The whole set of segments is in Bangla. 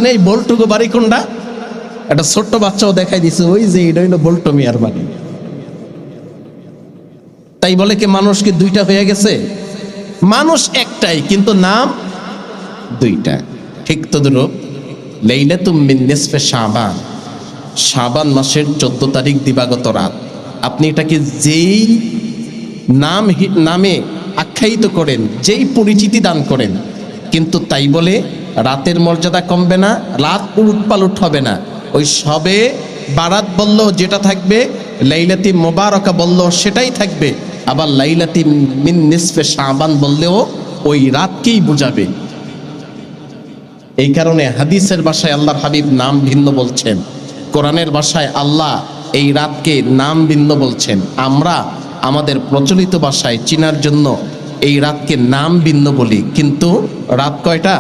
এই বল্টুকো বাড়ি কোনটা? একটা ছোট্ট বাচ্চাও দেখাই দিছে, ওই যে এটা হইলো বল্টু মিয়ার বাড়ি। তাই বলে কি মানুষ কি দুইটা হয়ে গেছে? মানুষ একটাই, কিন্তু নাম দুইটা। ঠিক তদ্রূপ লাইলাতুম মিন নিসফে শাবান, শাবান মাসের 14 তারিখ দিবাগত রাত, আপনি এটাকে যেই নামে আখ্যায়িত করেন, যেই পরিচিতি দান করেন, কিন্তু তাই বলে রাতের মর্যাদা কমবে না, রাত উলটপালট হবে না। ওই সবে বারাত বলল যেটা থাকবে, লাইলাতি মোবারকা বলল সেটাই থাকবে, আবার লাইলাতি মিন নিসফে শাবান বললেও ওই রাতকেই বোঝাবে। এই কারণে হাদিসের ভাষায় আল্লাহর হাবিব নাম ভিন্ন বলছেন, কোরআনের ভাষায় আল্লাহ এই রাতকে নাম ভিন্ন বলছেন। আমরা আমাদের প্রচলিত ভাষায় চিনার জন্য এই রাতকে নাম ভিন্ন বলি, কিন্তু রাত কয়টা?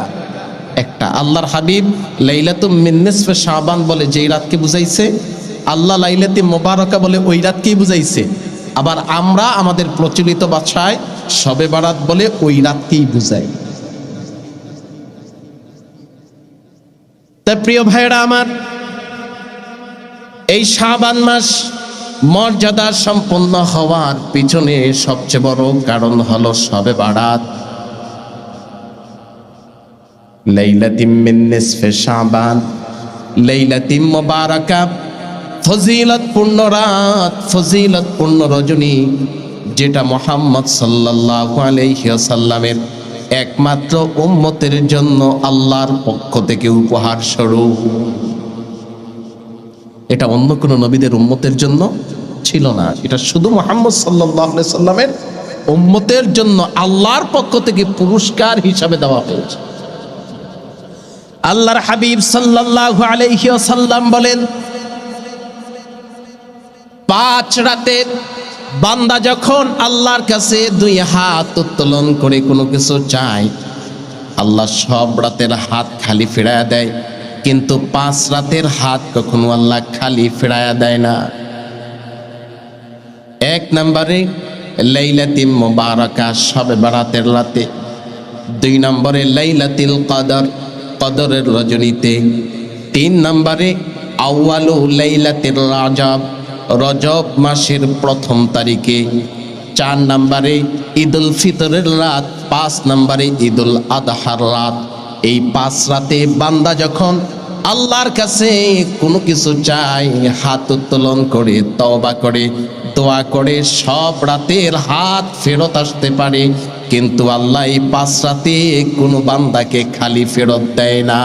একটা। আল্লাহর হাবিব লাইলাতুম মিন নিসফে শাবান বলে যেই রাতকে বুঝাইছে, আল্লাহ লাইলাতি মোবারকা বলে ওই রাতকেই বুঝাইছে। আবার আমরা আমাদের প্রচলিত ভাষায় শবে বারাত বলে ওই রাতকেই বুঝাই। তাই প্রিয় ভাইরা আমার, এই শাবান মাস মর্যাদা সম্পন্ন হওয়ার পিছনে সবচেয়ে বড় কারণ হলো শবে বারাত। লাইলাতুম মিন নিসফে শাবান, লাইলাতুম মুবারাকা, ফজিলতপূর্ণ রাত, ফজিলতপূর্ণ রজনী, যেটা মুহাম্মদ সাল্লাল্লাহু আলাইহি ওয়াসাল্লামের একমাত্র উম্মতের জন্য আল্লাহর পক্ষ থেকে উপহার স্বরূপ। এটা অন্য কোন নবীদের উম্মতের জন্য ছিল না, এটা শুধু মুহাম্মদ সাল্লাল্লাহু আলাইহি সাল্লামের উম্মতের জন্য আল্লাহর পক্ষ থেকে পুরস্কার হিসাবে দেওয়া হয়েছে। আল্লাহর হাবিব সাল্লাল্লাহু আলাইহি ওয়াসাল্লাম বলেন, 5 রাতে বান্দা যখন আল্লাহর কাছে 2 হাত উত্তোলন করে কোনো কিছু চায়, আল্লাহ সব রাতের হাত খালি ফিরায়া দেয়, কিন্তু 5 রাতের হাত কখনো আল্লাহ খালি ফিরায়া দেয় না। 1 নম্বরে লাইলাতুল মুবারাকা, শবে বারাতের রাতে। 2 নম্বরে লাইলাতুল কদর, কদরের রজনীতে। 3 নম্বরে আউয়ালু লাইলাতুল রজব, রজব মাসের 1ম তারিখে। 4 নম্বরে ঈদুল ফিতরের রাত। 5 নম্বরে ঈদুল আদহার রাত। এই 5 রাতে বান্দা যখন আল্লাহর কাছে কোনো কিছু চায়, হাত উত্তোলন করে তওবা করে দোয়া করে, সব রাতের হাত ফেরত আসতে পারে, কিন্তু আল্লাহ এই 5 রাতে কোনো বান্দাকে খালি ফেরত দেয় না।